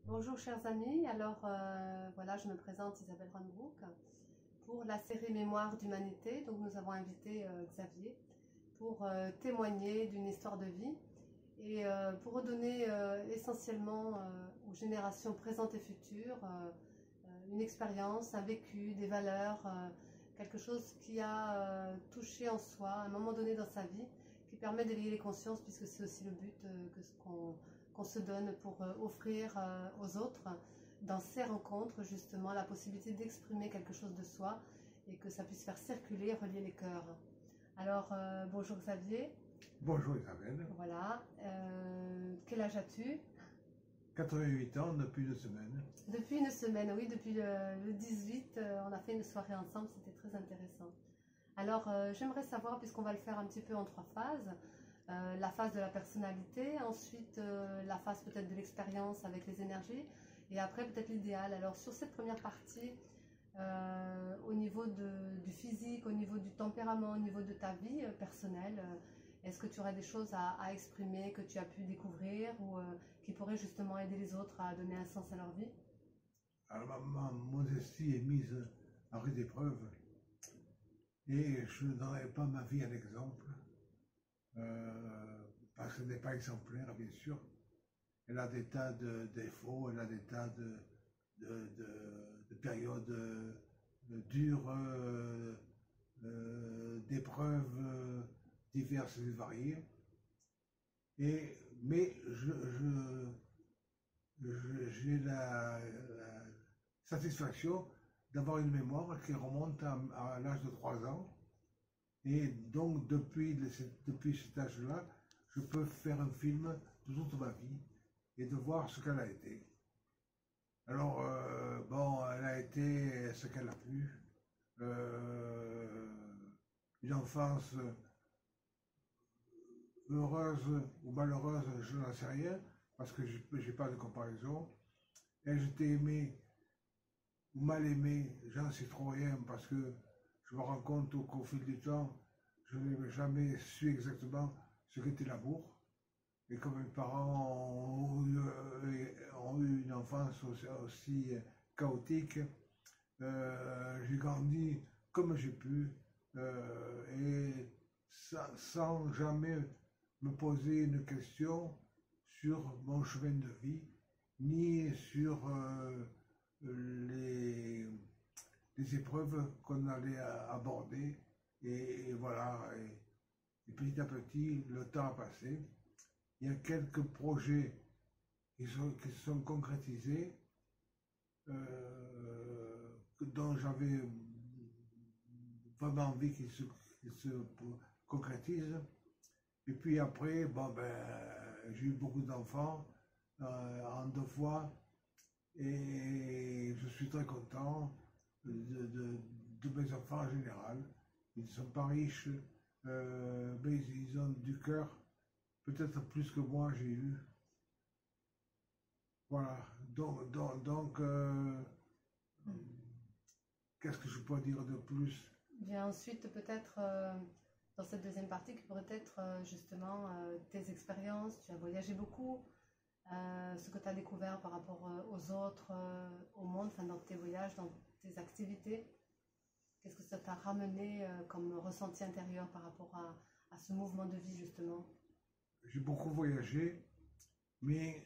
Bonjour chers amis, alors voilà, je me présente Isabelle Ronbrook pour la série Mémoire d'humanité. Donc nous avons invité Xavier pour témoigner d'une histoire de vie et pour redonner essentiellement aux générations présentes et futures une expérience, un vécu, des valeurs, quelque chose qui a touché en soi à un moment donné dans sa vie, qui permet d'éveiller les consciences, puisque c'est aussi le but qu'on se donne pour offrir aux autres, dans ces rencontres, justement, la possibilité d'exprimer quelque chose de soi et que ça puisse faire circuler, relier les cœurs. Alors, bonjour Xavier. Bonjour Isabelle. Voilà. Quel âge as-tu? 88 ans depuis 2 semaines. Depuis une semaine, oui, depuis le 18, on a fait une soirée ensemble, c'était très intéressant. Alors, j'aimerais savoir, puisqu'on va le faire un petit peu en 3 phases, la phase de la personnalité, ensuite la phase peut-être de l'expérience avec les énergies, et après peut-être l'idéal. Alors, sur cette première partie, au niveau du physique, au niveau du tempérament, au niveau de ta vie personnelle, est-ce que tu aurais des choses à exprimer que tu as pu découvrir ou qui pourraient justement aider les autres à donner un sens à leur vie? Alors ma modestie est mise à rude épreuve et je ne donnerai pas ma vie à l'exemple parce qu'elle n'est pas exemplaire, bien sûr. Elle a des tas de défauts, elle a des tas de périodes dures, d'épreuves diverses et variées. Mais j'ai la satisfaction d'avoir une mémoire qui remonte à l'âge de 3 ans. Et donc, depuis cet âge-là, je peux faire un film de toute ma vie et de voir ce qu'elle a été. Alors, bon, elle a été ce qu'elle a pu. Une enfance heureuse ou malheureuse, je n'en sais rien, parce que je n'ai pas de comparaison. Ai-je été aimé ou mal aimé, j'en sais trop rien, parce que je me rends compte qu'au fil du temps, je n'ai jamais su exactement ce qu'était l'amour. Et comme mes parents ont eu une enfance aussi chaotique, j'ai grandi comme j'ai pu, et sans jamais me poser une question sur mon chemin de vie, ni sur les épreuves qu'on allait aborder. Et voilà, et petit à petit, le temps a passé. Il y a quelques projets qui se sont concrétisés, dont j'avais vraiment envie qu'ils se concrétisent. Et puis après, bon, j'ai eu beaucoup d'enfants en 2 fois et je suis très content de mes enfants en général. Ils ne sont pas riches, mais ils ont du cœur, peut-être plus que moi j'ai eu. Voilà, donc qu'est-ce que je peux dire de plus? Bien, ensuite, peut-être dans cette deuxième partie, qui pourrait être justement tes expériences. Tu as voyagé beaucoup, ce que tu as découvert par rapport aux autres, au monde, enfin, dans tes voyages, dans tes activités. Qu'est-ce que ça t'a ramené comme ressenti intérieur par rapport à ce mouvement de vie, justement? J'ai beaucoup voyagé, mais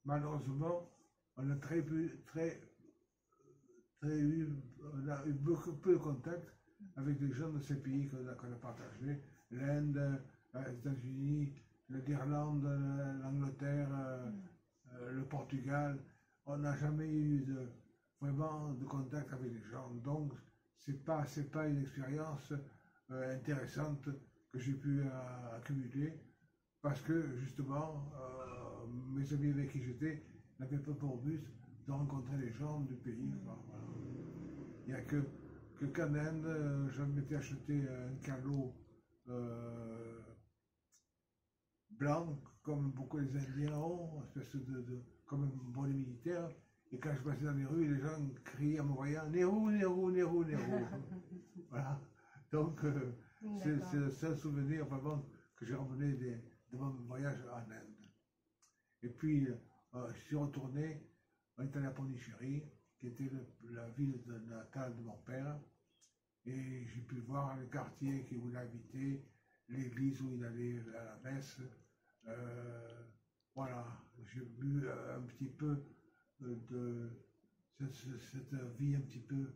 malheureusement, on a on a eu beaucoup peu de contact avec des gens de ces pays qu'on a partagés, l'Inde, les États-Unis, l'Irlande, l'Angleterre, le Portugal. On n'a jamais eu vraiment de contact avec les gens. Donc, c'est pas une expérience intéressante que j'ai pu accumuler parce que justement, mes amis avec qui j'étais n'avaient pas pour but de rencontrer les gens du pays. Voilà. Il n'y a qu'en Inde, je m'étais acheté un calot blanc, comme beaucoup les Indiens ont, espèce comme un bonnet militaire. Et quand je passais dans les rues, les gens criaient en me voyant Nehru, Nehru, Nehru, Nehru. Voilà. Donc, c'est le seul souvenir vraiment que j'ai ramené de mon voyage en Inde. Et puis, je suis retourné On est allé à Pondichéry, qui était la ville natale de mon père, et j'ai pu voir le quartier qu'il voulait habiter, l'église où il allait à la messe. Voilà, j'ai vu un petit peu de cette vie un petit peu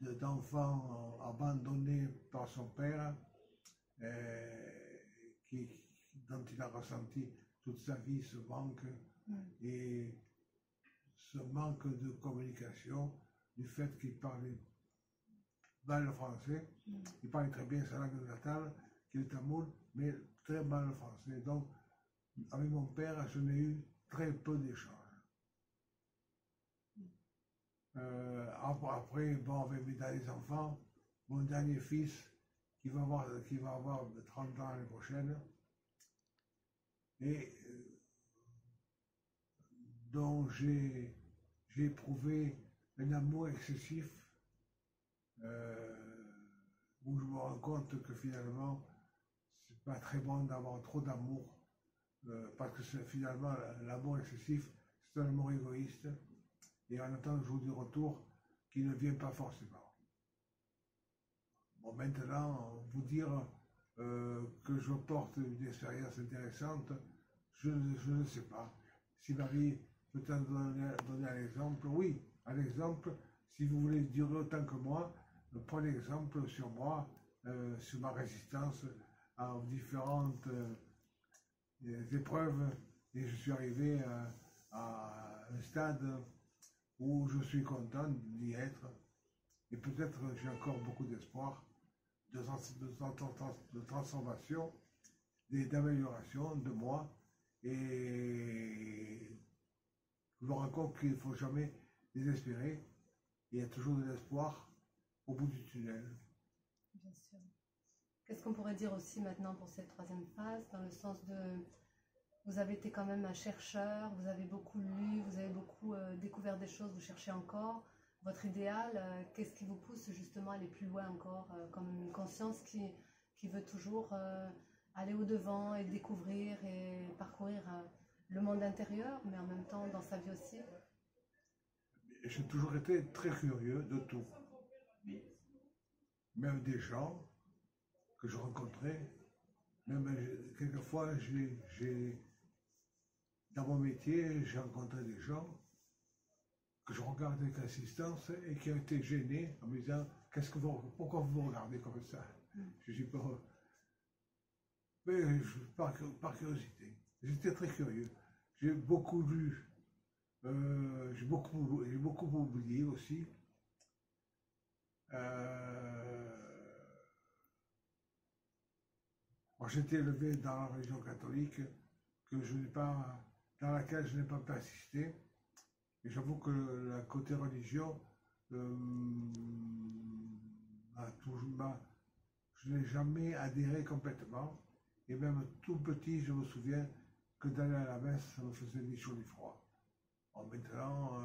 d'enfant abandonné par son père, qui, dont il a ressenti toute sa vie ce manque et ce manque de communication, du fait qu'il parlait mal le français. Il parlait très bien sa langue natale, qui est le tamoul, mais très mal le français. Donc, avec mon père, je n'ai eu très peu d'échanges. Après, bon, avec mes derniers enfants, mon dernier fils, qui va avoir 30 ans l'année prochaine, et dont j'ai éprouvé un amour excessif, où je me rends compte que finalement, c'est pas très bon d'avoir trop d'amour, parce que finalement, l'amour excessif, c'est un amour égoïste, et on attend toujours du retour qui ne vient pas forcément. Bon, maintenant, vous dire que je porte une expérience intéressante, je ne sais pas. Si Marie peut en donner un exemple, oui, un exemple, si vous voulez durer autant que moi, prenez exemple sur moi, sur ma résistance à différentes épreuves, et je suis arrivé à un stade où je suis content d'y être, et peut-être j'ai encore beaucoup d'espoir de transformation, d'amélioration de moi, et je me rends compte qu'il ne faut jamais désespérer, il y a toujours de l'espoir au bout du tunnel. Bien sûr. Qu'est-ce qu'on pourrait dire aussi maintenant pour cette troisième phase, dans le sens de, vous avez été quand même un chercheur, vous avez beaucoup lu, vous avez beaucoup découvert des choses, vous cherchez encore votre idéal, qu'est-ce qui vous pousse justement à aller plus loin encore, comme une conscience qui veut toujours aller au-devant et découvrir et parcourir le monde intérieur, mais en même temps dans sa vie aussi? J'ai toujours été très curieux de tout. Même des gens que je rencontrais, même quelquefois, dans mon métier, j'ai rencontré des gens que je regardais avec insistance et qui ont été gênés en me disant pourquoi vous me regardez comme ça? Je dis pas, mais par curiosité. J'étais très curieux. J'ai beaucoup lu, j'ai beaucoup oublié aussi. Moi, j'étais élevé dans la religion catholique dans laquelle je n'ai pas persisté. Et j'avoue que le côté religion, je n'ai jamais adhéré complètement. Et même tout petit, je me souviens que d'aller à la messe, ça me faisait ni chaud ni froid. Bon, maintenant,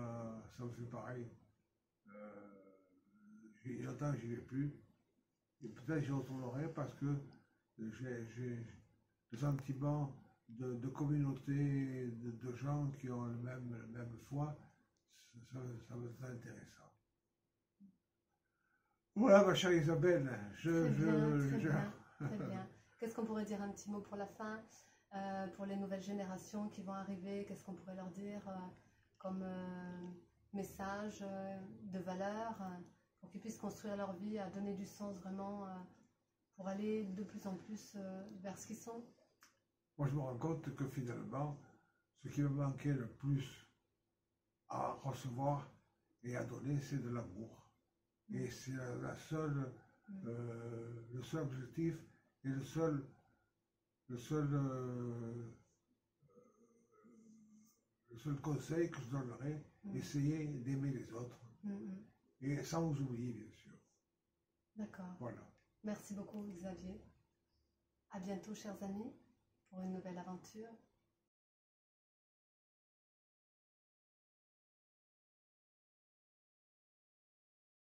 ça me fait pareil. Il y a longtemps que je n'y vais plus. Et peut-être j'y retournerai parce que j'ai le sentiment de communauté, de gens qui ont la même foi, ça me semble intéressant. Voilà, ma chère Isabelle, Très bien. Qu'est-ce qu'on pourrait dire, un petit mot pour la fin, pour les nouvelles générations qui vont arriver, qu'est-ce qu'on pourrait leur dire comme message de valeur, pour qu'ils puissent construire leur vie, à donner du sens vraiment, pour aller de plus en plus vers ce qu'ils sont? Moi, je me rends compte que finalement, ce qui me manquait le plus à recevoir et à donner, c'est de l'amour. Et c'est le seul objectif et le seul conseil que je donnerais, essayer d'aimer les autres. Et sans vous oublier, bien sûr. D'accord. Voilà. Merci beaucoup, Xavier. À bientôt, chers amis, pour une nouvelle aventure.